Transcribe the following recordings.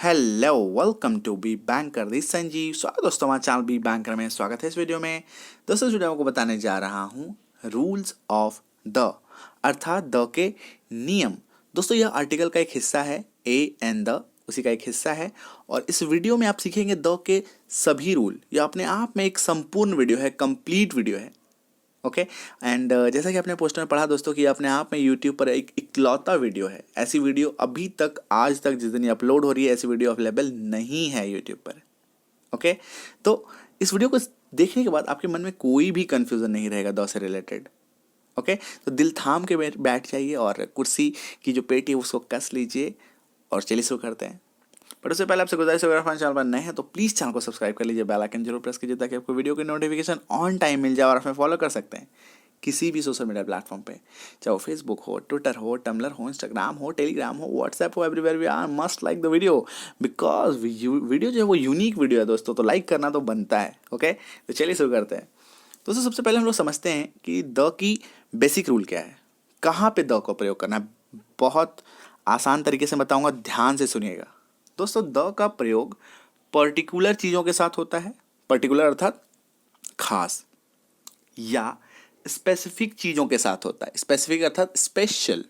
Hello, welcome to B banker, this Sanjeev. स्वागत दोस्तों हमारे चैनल बी बैंकर में। स्वागत है इस वीडियो में। दोस्तों इस वीडियो में आपको बताने जा रहा हूँ रूल्स ऑफ द, अर्थात द के नियम। दोस्तों यह आर्टिकल का एक हिस्सा है, ए एंड द उसी का एक हिस्सा है। और इस वीडियो में आप सीखेंगे द के सभी रूल। यह अपने आप में एक संपूर्ण वीडियो है, कंप्लीट वीडियो है। ओके एंड जैसा कि आपने पोस्टर में पढ़ा दोस्तों कि अपने आप में यूट्यूब पर एक इकलौता वीडियो है। ऐसी वीडियो अभी तक, आज तक जिस दिन ये अपलोड हो रही है, ऐसी वीडियो अवेलेबल नहीं है यूट्यूब पर। ओके तो इस वीडियो को देखने के बाद आपके मन में कोई भी कंफ्यूजन नहीं रहेगा द से रिलेटेड। ओके तो दिल थाम के बैठ जाइए और कुर्सी की जो पेटी है उसको कस लीजिए और चलिए शुरू करते हैं। बट उससे पहले आपसे गुजारिश, अगर हमारे चैनल पर नए हैं तो प्लीज़ चैनल को सब्सक्राइब कर लीजिए, बेल आइकन जरूर प्रेस कीजिए ताकि आपको वीडियो की नोटिफिकेशन ऑन टाइम मिल जाए और आप हमें फॉलो कर सकते हैं किसी भी सोशल मीडिया प्लेटफॉर्म पे, चाहे वो फेसबुक हो, ट्विटर हो, टम्बलर हो, इंस्टाग्राम हो, टेलीग्राम हो, व्हाट्सएप हो, everywhere we are must like the video because video जो है वो यूनिक वीडियो है दोस्तों, तो लाइक करना तो बनता है। ओके तो चलिए शुरू करते हैं। दोस्तों सबसे पहले हम लोग समझते हैं कि द की बेसिक रूल क्या है, कहाँ पे द को प्रयोग करना है। बहुत आसान तरीके से बताऊंगा, ध्यान से सुनिएगा। दोस्तों द का प्रयोग पर्टिकुलर चीज़ों के साथ होता है, पर्टिकुलर अर्थात खास, या स्पेसिफिक चीज़ों के साथ होता है, स्पेसिफिक अर्थात स्पेशल,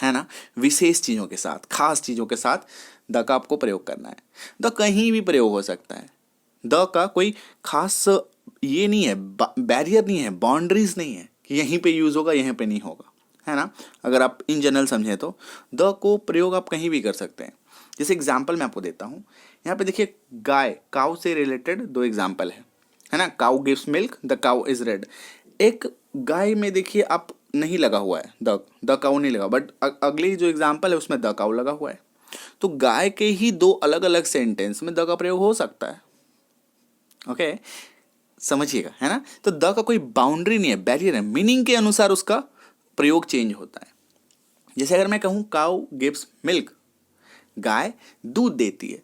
है ना, विशेष चीज़ों के साथ, खास चीज़ों के साथ द का आपको प्रयोग करना है। द कहीं भी प्रयोग हो सकता है। द का कोई खास ये नहीं है, बैरियर नहीं है, बाउंड्रीज नहीं है कि यहीं पे यूज़ होगा यहीं पे नहीं होगा, है ना। अगर आप इन जनरल समझें तो द को प्रयोग आप कहीं भी कर सकते हैं। जैसे एग्जाम्पल मैं आपको देता हूँ, यहाँ पे देखिए गाय, काउ से रिलेटेड दो एग्जाम्पल है ना। Cow gives milk, the cow is red. एक गाय में देखिए आप नहीं लगा हुआ है द काउ नहीं लगा, बट अगली जो एग्जाम्पल है उसमें द काउ लगा हुआ है। तो गाय के ही दो अलग अलग सेंटेंस में द का प्रयोग हो सकता है। ओके समझिएगा, है ना। तो द का कोई बाउंड्री नहीं है, बैरियर है, मीनिंग के अनुसार उसका प्रयोग चेंज होता है। जैसे अगर मैं कहूँ काउ गिव्स मिल्क, गाय दूध देती है।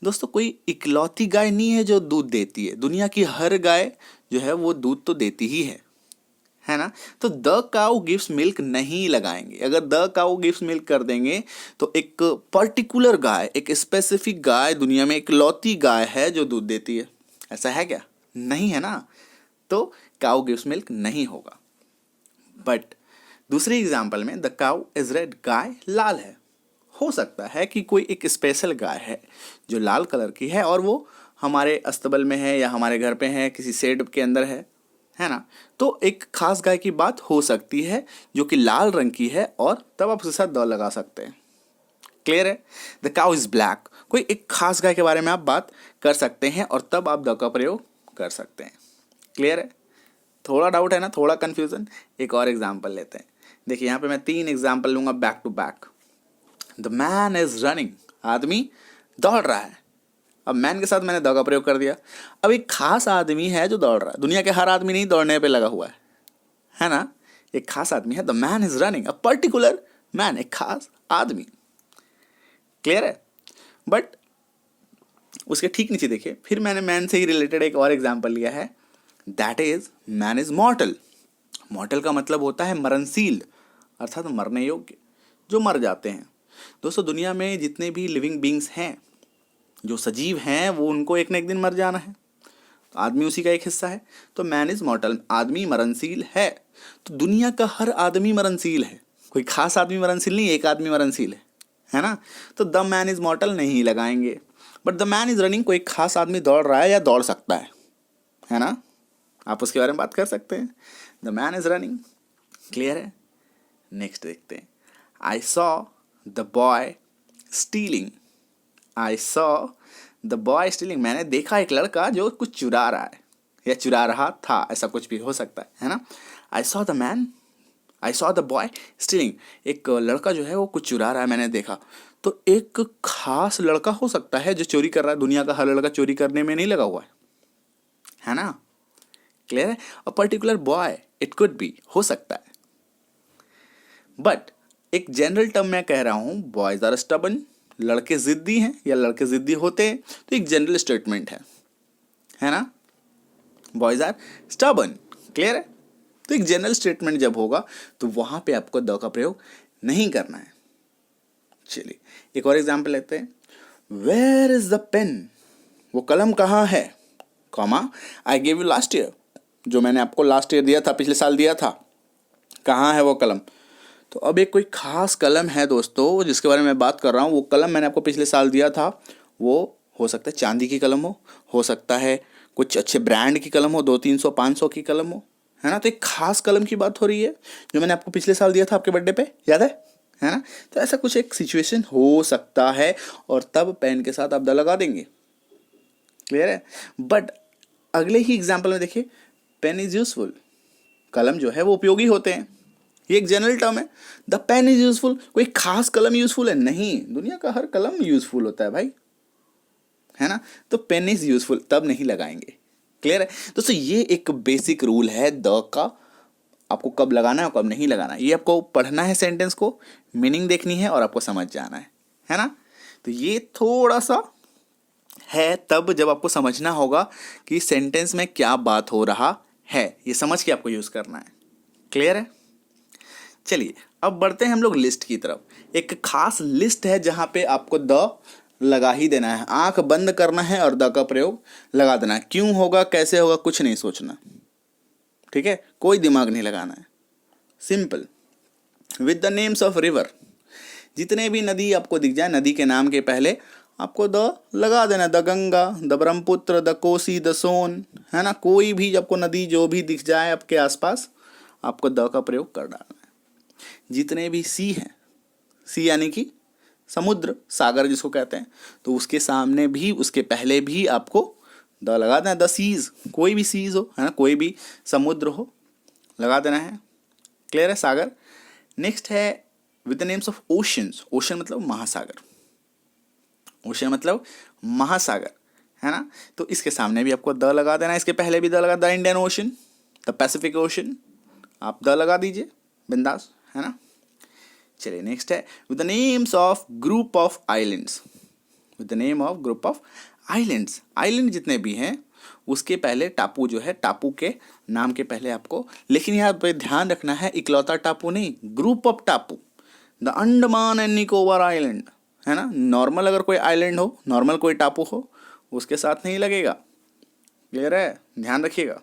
दोस्तों कोई इकलौती गाय नहीं है जो दूध देती है, दुनिया की हर गाय जो है वो दूध तो देती ही है ना। तो द काउ गिव्स मिल्क नहीं लगाएंगे। अगर द काउ गिव्स मिल्क कर देंगे तो एक पर्टिकुलर गाय, एक स्पेसिफिक गाय दुनिया में इकलौती गाय है जो दूध देती है, ऐसा है क्या? नहीं है ना। तो काउ गिव्स मिल्क नहीं होगा। बट दूसरी एग्जाम्पल में द काउ इज रेड, गाय लाल है। हो सकता है कि कोई एक स्पेशल गाय है जो लाल कलर की है और वो हमारे अस्तबल में है या हमारे घर पे है, किसी शेड के अंदर है ना। तो एक खास गाय की बात हो सकती है जो कि लाल रंग की है और तब आप उसके साथ द लगा सकते हैं। क्लियर है? द काउ इज ब्लैक, कोई एक खास गाय के बारे में आप बात कर सकते हैं और तब आप द का प्रयोग कर सकते हैं। क्लियर है? थोड़ा डाउट है ना, थोड़ा कंफ्यूजन। एक और एग्जाम्पल लेते हैं। देखिए यहाँ पे मैं 3 एग्जाम्पल लूंगा back to back. The man is running, आदमी दौड़ रहा है। अब मैन के साथ मैंने द का प्रयोग कर दिया। अब एक खास आदमी है जो दौड़ रहा है, दुनिया के हर आदमी नहीं दौड़ने पे लगा हुआ है ना। एक खास आदमी है, the man is running, a particular man, एक खास आदमी। क्लियर है? बट उसके ठीक नीचे देखिए, फिर मैंने मैन से ही रिलेटेड एक और एग्जाम्पल लिया है, दैट इज मैन इज मॉर्टल। मॉर्टल का मतलब होता है मरणशील, अर्थात मरने योग्य, जो मर जाते हैं। दोस्तों दुनिया में जितने भी लिविंग बींग्स हैं, जो सजीव हैं, वो उनको एक न एक दिन मर जाना है। तो आदमी उसी का एक हिस्सा है। तो मैन इज मॉर्टल, आदमी मरणशील है। तो दुनिया का हर आदमी मरणशील है, कोई खास आदमी मरणशील नहीं, एक आदमी मरणशील है ना। तो द मैन इज मॉर्टल नहीं लगाएंगे। But the man is running, कोई खास आदमी दौड़ रहा है या दौड़ सकता है ना, आप उसके बारे में बात कर सकते हैं। The man is running. Clear है? नेक्स्ट देखते हैं। I saw the boy stealing, I saw the boy stealing, मैंने देखा एक लड़का जो कुछ चुरा रहा है या चुरा रहा था, ऐसा कुछ भी हो सकता है ना। I saw the man, I saw the boy stealing, एक लड़का जो है वो कुछ चुरा रहा है, मैंने देखा। तो एक खास लड़का हो सकता है जो चोरी कर रहा है, दुनिया का हर लड़का चोरी करने में नहीं लगा हुआ है ना। क्लियर है? A particular boy, it could be, हो सकता है। बट एक जनरल टर्म मैं कह रहा हूं, बॉयज आर स्टबन, लड़के जिद्दी हैं या लड़के जिद्दी होते हैं। तो एक जनरल स्टेटमेंट है ना, बॉयज आर स्टबन। क्लियर है? तो एक जनरल स्टेटमेंट जब होगा तो वहां पे आपको द का प्रयोग नहीं करना है। चलिए एक और एग्जांपल लेते हैं। वेयर इज द पेन, वो कलम कहाँ है, comma I gave you last year, जो मैंने आपको लास्ट ईयर दिया था, पिछले साल दिया था, कहाँ है वो कलम। तो अब एक कोई खास कलम है दोस्तों जिसके बारे में मैं बात कर रहा हूँ, वो कलम मैंने आपको पिछले साल दिया था, वो हो सकता है चांदी की कलम हो सकता है कुछ अच्छे ब्रांड की कलम हो, 200-300-500 की कलम हो, है ना। तो एक खास कलम की बात हो रही है जो मैंने आपको पिछले साल दिया था आपके बर्थडे पे, याद है ना। तो ऐसा कुछ एक सिचुएशन हो सकता है और तब पेन के साथ आप द लगा देंगे, क्लियर है। बट अगले ही एग्जाम्पल में देखिए, पेन इज यूजफुल, कलम जो है वो उपयोगी होते हैं, ये एक जनरल टर्म है। द पेन इज यूजफुल, कोई खास कलम यूजफुल है नहीं, दुनिया का हर कलम यूजफुल होता है भाई, है ना। तो पेन इज यूजफुल तब नहीं लगाएंगे, क्लियर है दोस्तों। ये एक बेसिक रूल है द का, आपको कब लगाना है और कब नहीं लगाना है, ये आपको पढ़ना है, सेंटेंस को मीनिंग देखनी है और आपको समझ जाना है ना। तो ये थोड़ा सा है तब जब आपको समझना होगा कि सेंटेंस में क्या बात हो रहा है, ये समझ के आपको यूज करना है, क्लियर है। चलिए अब बढ़ते हैं हम लोग लिस्ट की तरफ। एक खास लिस्ट है जहां पे आपको द लगा ही देना है, आंख बंद करना है और द का प्रयोग लगा देना है। क्यों होगा, कैसे होगा, कुछ नहीं सोचना, ठीक है, कोई दिमाग नहीं लगाना है, simple. With the names of river, जितने भी नदी आपको दिख जाए, नदी के नाम के पहले आपको द लगा देना है। The Ganga, the Brahmaputra, the Kosi, the Son, है ना। कोई भी आपको नदी जो भी दिख जाए आपके आसपास, आपको द का प्रयोग कर डालना है। जितने भी सी हैं, सी यानी कि समुद्र, सागर जिसको कहते हैं, तो उसके सामने भी, उसके पहले भी आपको द लगा देना है। द सीज, कोई भी सीज हो, है ना, कोई भी समुद्र हो, लगा देना है, क्लियर है, सागर। नेक्स्ट है with the names of oceans, ocean मतलब महासागर, ओशन मतलब महासागर, है ना। तो इसके सामने भी आपको द लगा देना है, इसके पहले भी द लगा, the Indian ocean, the Pacific ocean, आप द लगा दीजिए बिंदास, है ना। चलिए नेक्स्ट है with the names of group of islands, with the name of group of islands, island जितने भी हैं उसके पहले टापू जो है, टापू के नाम के पहले आपको, लेकिन यहाँ पे ध्यान रखना है इकलौता टापू नहीं, ग्रुप ऑफ टापू, the Andaman and Nicobar island, है ना। नॉर्मल अगर कोई आइलैंड हो, नॉर्मल कोई टापू हो, उसके साथ नहीं लगेगा, क्लियर है, ध्यान रखिएगा।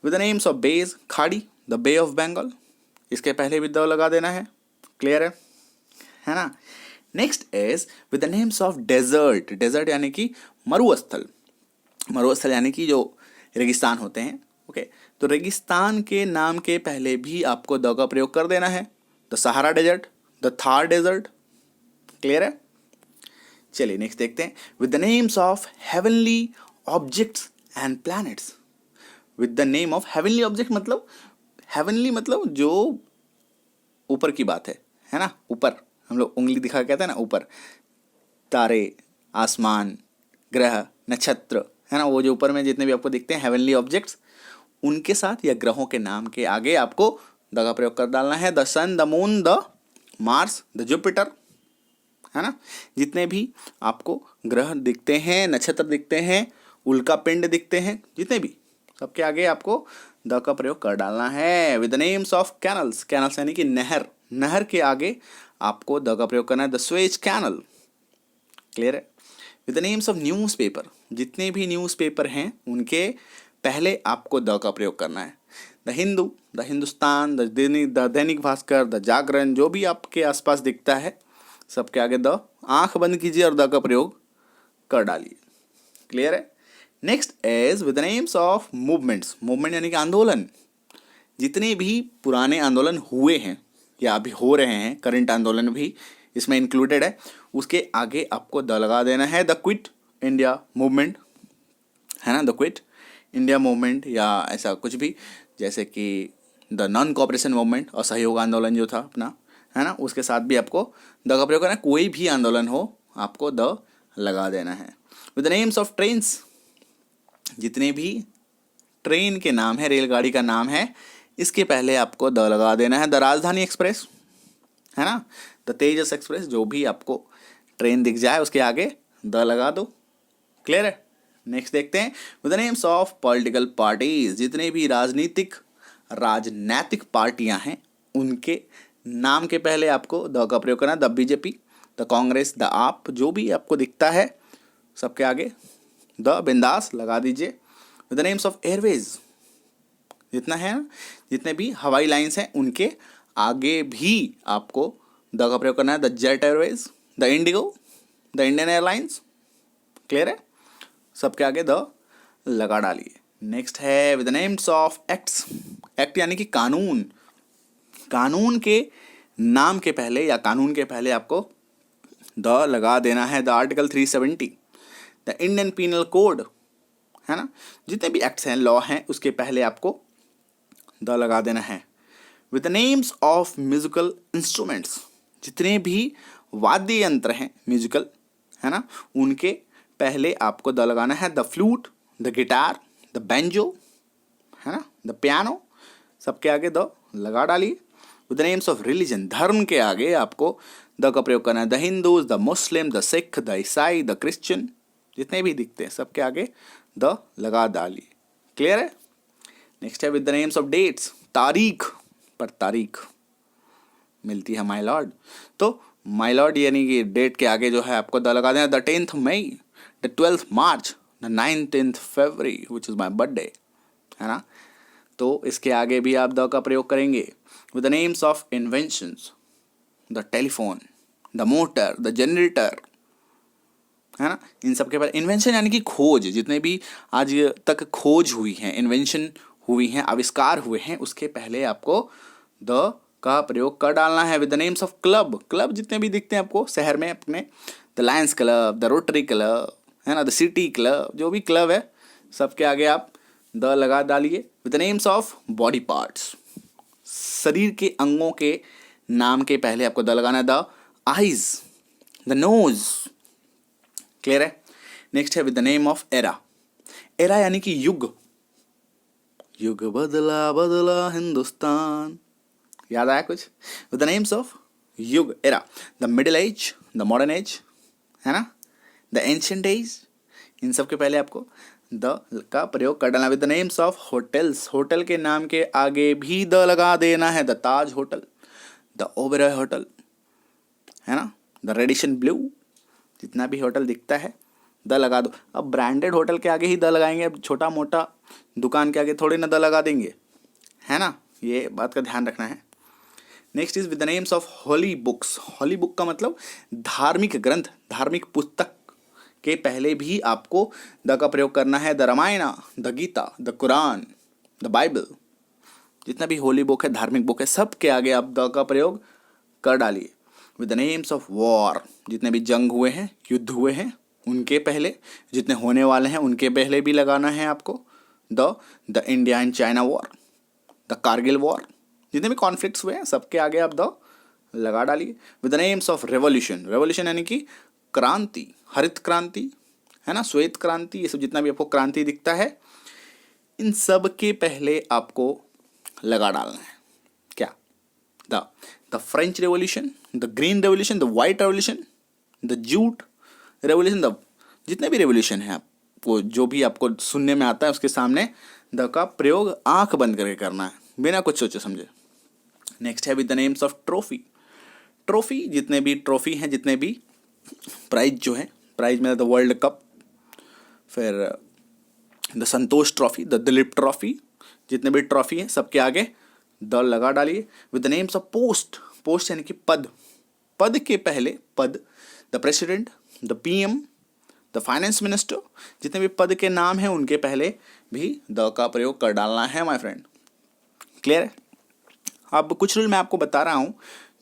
With the names of bays, खाड़ी, द बे ऑफ बंगाल, इसके पहले भी द लगा देना है, क्लियर है ना। Next is with the names of desert, desert यानी कि मरुस्थल, मरुस्थल यानी कि जो रेगिस्तान होते हैं, ओके। तो रेगिस्तान के नाम के पहले भी आपको द का प्रयोग कर देना है। The Sahara desert, the Thar desert, clear है। चलिए नेक्स्ट देखते हैं with the names of heavenly objects and planets, with the name of heavenly object मतलब, हेवनली मतलब जो ऊपर की बात है ना, ऊपर हम लोग उंगली दिखा कहते हैं ना, ऊपर तारे, आसमान, ग्रह, नक्षत्र, है ना, वो जो ऊपर में जितने भी आपको दिखते हैं हेवनली ऑब्जेक्ट्स, उनके साथ या ग्रहों के नाम के आगे आपको द का प्रयोग कर डालना है। The sun, the moon, the Mars, the Jupiter, है ना। जितने भी आपको ग्रह दिखते हैं, नक्षत्र दिखते हैं, उल्का पिंड दिखते हैं, जितने भी, सबके आगे आपको द का प्रयोग कर डालना है। With the names of canals, canals यानी कि नहर, नहर के आगे आपको द का प्रयोग करना है। द स्वेज कैनल, क्लियर है। With the names of newspaper, जितने भी न्यूज़पेपर हैं उनके पहले आपको द का प्रयोग करना है। The Hindu, the Hindustan, the Dainik Bhaskar, the जागरण, जो भी आपके आसपास दिखता है सबके आगे द, आंख बंद कीजिए और द का प्रयोग कर डालिए, क्लियर है। Next is with the names of movements, movement यानी कि आंदोलन, जितने भी पुराने आंदोलन हुए हैं या अभी हो रहे हैं, करंट आंदोलन भी इसमें इंक्लूडेड है, उसके आगे आपको द लगा देना है। द क्विट इंडिया मूवमेंट, है ना, द क्विट इंडिया मूवमेंट, या ऐसा कुछ भी, जैसे कि द नॉन कोऑपरेशन मूवमेंट, असहयोग आंदोलन जो था अपना, है ना, उसके साथ भी आपको द का प्रयोग करना है। कोई भी आंदोलन हो आपको द लगा देना है। With the names of trains, जितने भी ट्रेन के नाम है, रेलगाड़ी का नाम है, इसके पहले आपको द लगा देना है। द राजधानी एक्सप्रेस, है ना, द तेजस एक्सप्रेस, जो भी आपको ट्रेन दिख जाए उसके आगे द लगा दो, क्लियर है। नेक्स्ट देखते हैं with the names of political parties, जितने भी राजनैतिक पार्टियां हैं उनके नाम के पहले आपको द का प्रयोग करना है। The BJP, the Congress, the आप, जो भी आपको दिखता है सबके आगे द बिंदास लगा दीजिए। With the names of Airways, जितना है ना, जितने भी हवाई लाइंस हैं उनके आगे भी आपको द का प्रयोग करना है। The jet Airways, the Indigo, the Indian airlines. Clear है? सबके आगे द लगा डालिए। नेक्स्ट है with the names of acts. Act यानी कि कानून। कानून के नाम के पहले या कानून के पहले आपको द लगा देना है। The article 370, the Indian penal code, है ना, जितने भी एक्ट्स हैं, लॉ हैं, उसके पहले आपको द लगा देना है। With the names of musical instruments, जितने भी वाद्य यंत्र हैं म्यूजिकल, है ना, उनके पहले आपको द लगाना है। The flute, the guitar, the banjo, है ना, द पियानो, सबके आगे द लगा डालिए। With the names of religion, धर्म के आगे आपको द का प्रयोग करना है। The Hindus, the Muslim, the Sikh, the ईसाई, द क्रिश्चियन, जितने भी दिखते हैं सबके आगे द लगा डालिए। क्लियर है? नेक्स्ट है with the names of dates. तारीख, पर तारीख मिलती है माय लॉर्ड, तो माय लॉर्ड यानी कि डेट के आगे जो है आपको द लगा देना। The 10th May, the 12th March, the 19th February which is my birthday, है ना, तो इसके आगे भी आप द का प्रयोग करेंगे। With the names of inventions, the telephone, the motor, the generator, है ना, इन सब के बाद इन्वेंशन यानी कि खोज, जितने भी आज तक खोज हुई हैं, इन्वेंशन हुई हैं, आविष्कार हुए हैं, उसके पहले आपको द का प्रयोग कर डालना है। With the names of club, club जितने भी दिखते हैं आपको शहर में अपने, the Lions club, the rotary club, है ना, द सिटी क्लब, जो भी क्लब है सबके आगे आप द लगा डालिए। With the names of body parts, शरीर के अंगों के नाम के पहले आपको द लगाना है। The eyes, the nose. Clear है? नेक्स्ट है with the name of era. Era यानी कि युग। युग बदला बदला हिंदुस्तान, याद आया कुछ? विद द नेम्स ऑफ युग, era. The middle age, the modern age, है ना, द एंशिएंट एज, इन सब के पहले आपको द का प्रयोग कर डालना। With the names of hotels, hotel के नाम के आगे भी द लगा देना है। The Taj hotel, the Oberoi hotel, है ना, द रेडिशन ब्लू, जितना भी होटल दिखता है द लगा दो। अब ब्रांडेड होटल के आगे ही द लगाएंगे, अब छोटा मोटा दुकान के आगे थोड़ी ना द लगा देंगे, है ना, ये बात का ध्यान रखना है। Next is with the names of holy books. Holi book का मतलब धार्मिक ग्रंथ, धार्मिक पुस्तक के पहले भी आपको द का प्रयोग करना है। The Ramayana, the Gita, the Quran, the Bible, जितना भी होली बुक है, धार्मिक बुक है, सब के आगे आप द का प्रयोग कर डालिए। With the names of war, जितने भी जंग हुए हैं, युद्ध हुए हैं, उनके पहले, जितने होने वाले हैं उनके पहले भी लगाना है आपको the India and China war, the Kargil war, जितने भी कॉन्फ्लिक्ट्स हुए हैं सबके आगे आप द लगा डालिए। With the names of revolution, revolution यानी कि क्रांति, हरित क्रांति, है ना, श्वेत क्रांति, ये सब जितना भी आपको क्रांति दिखता है, इन सब के पहले आपको लगा डालना है क्या? The French revolution, the green revolution, the white revolution, the jute revolution, the जितने भी रेवोल्यूशन है आपको जो भी आपको सुनने में आता है उसके सामने द का प्रयोग आंख बंद करके करना है, बिना कुछ सोचे समझे। नेक्स्ट है with the names of trophy. Trophy, जितने भी ट्रॉफी हैं, जितने भी प्राइज जो है, प्राइज में द वर्ल्ड कप, फिर the Santosh trophy, the Dilip trophy, जितने भी ट्रॉफी हैं सबके आगे द लगा डालिए। With the names of post, post यानी कि पद, पद के पहले पद, the president, the PM, the finance minister, जितने भी पद के नाम हैं उनके पहले भी द का प्रयोग कर डालना है माय फ्रेंड। क्लियर है? अब कुछ रूल मैं आपको बता रहा हूँ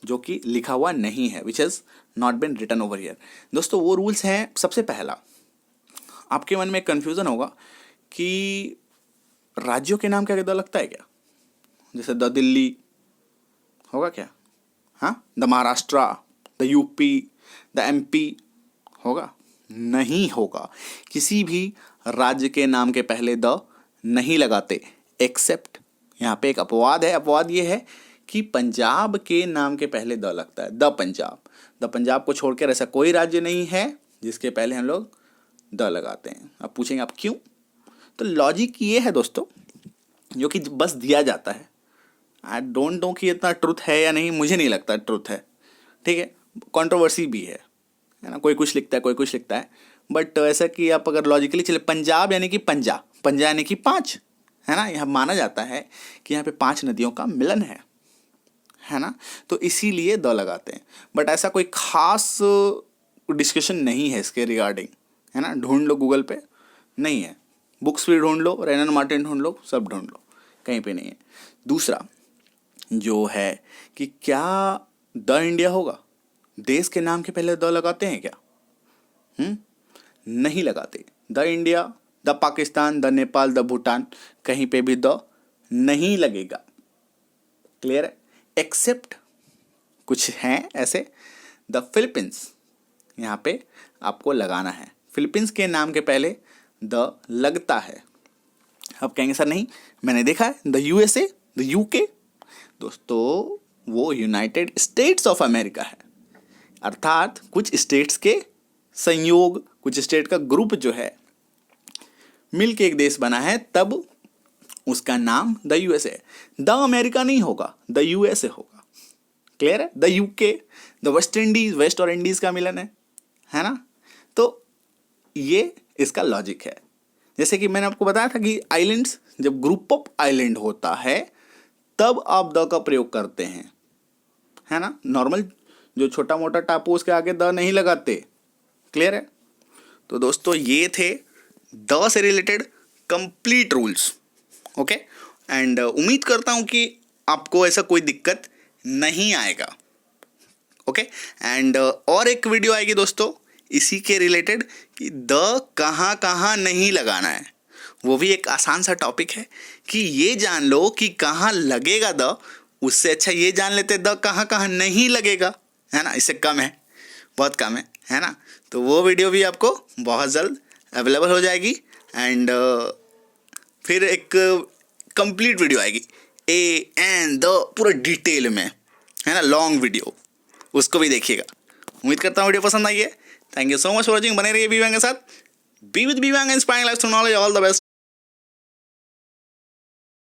जो कि लिखा हुआ नहीं है, which has not been written over here. दोस्तों वो रूल्स हैं, सबसे पहला आपके मन में कन्फ्यूज़न होगा कि राज्यों के नाम क्या द लगता है क्या? जैसे द दिल्ली होगा क्या? हाँ, the Maharashtra, the UP, the MP होगा? नहीं होगा। किसी भी राज्य के नाम के पहले द नहीं लगाते, एक्सेप्ट, यहाँ पे एक अपवाद है। अपवाद ये है कि पंजाब के नाम के पहले द लगता है, द पंजाब। द पंजाब को छोड़कर ऐसा कोई राज्य नहीं है जिसके पहले हम लोग द लगाते हैं। अब पूछेंगे आप क्यों? तो लॉजिक ये है दोस्तों, जो कि बस दिया जाता है। आई डोंट नो कि इतना ट्रुथ है या नहीं, मुझे नहीं लगता ट्रुथ है, ठीक है, कंट्रोवर्सी भी है ना, कोई कुछ लिखता है कोई कुछ लिखता है, बट ऐसा कि आप अगर लॉजिकली चले, पंजाब यानी कि पंजा, पंजा यानी कि 5, है ना, यह माना जाता है कि यहाँ पे 5 नदियों का मिलन है ना, तो इसीलिए द लगाते हैं। बट ऐसा कोई खास डिस्कशन नहीं है इसके रिगार्डिंग, है ना, ढूंढ लो गूगल पे, नहीं है, बुक्स भी ढूंढ लो, रेनन मार्टिन ढूंढ लो, सब ढूंढ लो, कहीं पे नहीं है। दूसरा जो है कि क्या द इंडिया होगा, देश के नाम के पहले द लगाते हैं क्या? नहीं लगाते। The India, the Pakistan, the Nepal, the Bhutan, कहीं पे भी द नहीं लगेगा। क्लियर है? एक्सेप्ट कुछ हैं ऐसे, द फिलीपींस, यहाँ पे आपको लगाना है, फिलीपींस के नाम के पहले द लगता है। अब कहेंगे सर नहीं, मैंने देखा है द यूएसए, द यूके, दोस्तों वो यूनाइटेड स्टेट्स ऑफ अमेरिका है, अर्थात कुछ स्टेट्स के संयोग, कुछ स्टेट का ग्रुप जो है मिल के एक देश बना है, तब उसका नाम द यूएसए। द अमेरिका नहीं होगा, द यूएसए होगा। क्लियर है? The UK, the West Indies, west और इंडीज का मिलन है ना, तो ये इसका लॉजिक है। जैसे कि मैंने आपको बताया था कि आइलैंड्स, जब ग्रुप ऑफ आइलैंड होता है तब आप द का प्रयोग करते हैं, है ना, नॉर्मल जो छोटा मोटा टापू उसके आगे द नहीं लगाते। क्लियर है? तो दोस्तों ये थे द से related complete rules. Okay, and उम्मीद करता हूँ कि आपको ऐसा कोई दिक्कत नहीं आएगा। ओके, एंड और एक वीडियो आएगी दोस्तों इसी के रिलेटेड कि द कहाँ कहाँ नहीं लगाना है, वो भी एक आसान सा टॉपिक है कि ये जान लो कि कहाँ लगेगा द, उससे अच्छा ये जान लेते द कहाँ कहाँ नहीं लगेगा, है ना, इससे कम है, बहुत कम है ना। तो वो वीडियो भी आपको बहुत जल्द अवेलेबल हो जाएगी, एंड फिर एक कंप्लीट वीडियो आएगी ए एंड द पूरा डिटेल में, है ना, लॉन्ग वीडियो, उसको भी देखिएगा। उम्मीद करता हूँ वीडियो पसंद आई है। Thank you so much for watching. बने रहिए बी बैंग के साथ, be with B Bang, inspiring life through knowledge. All the best.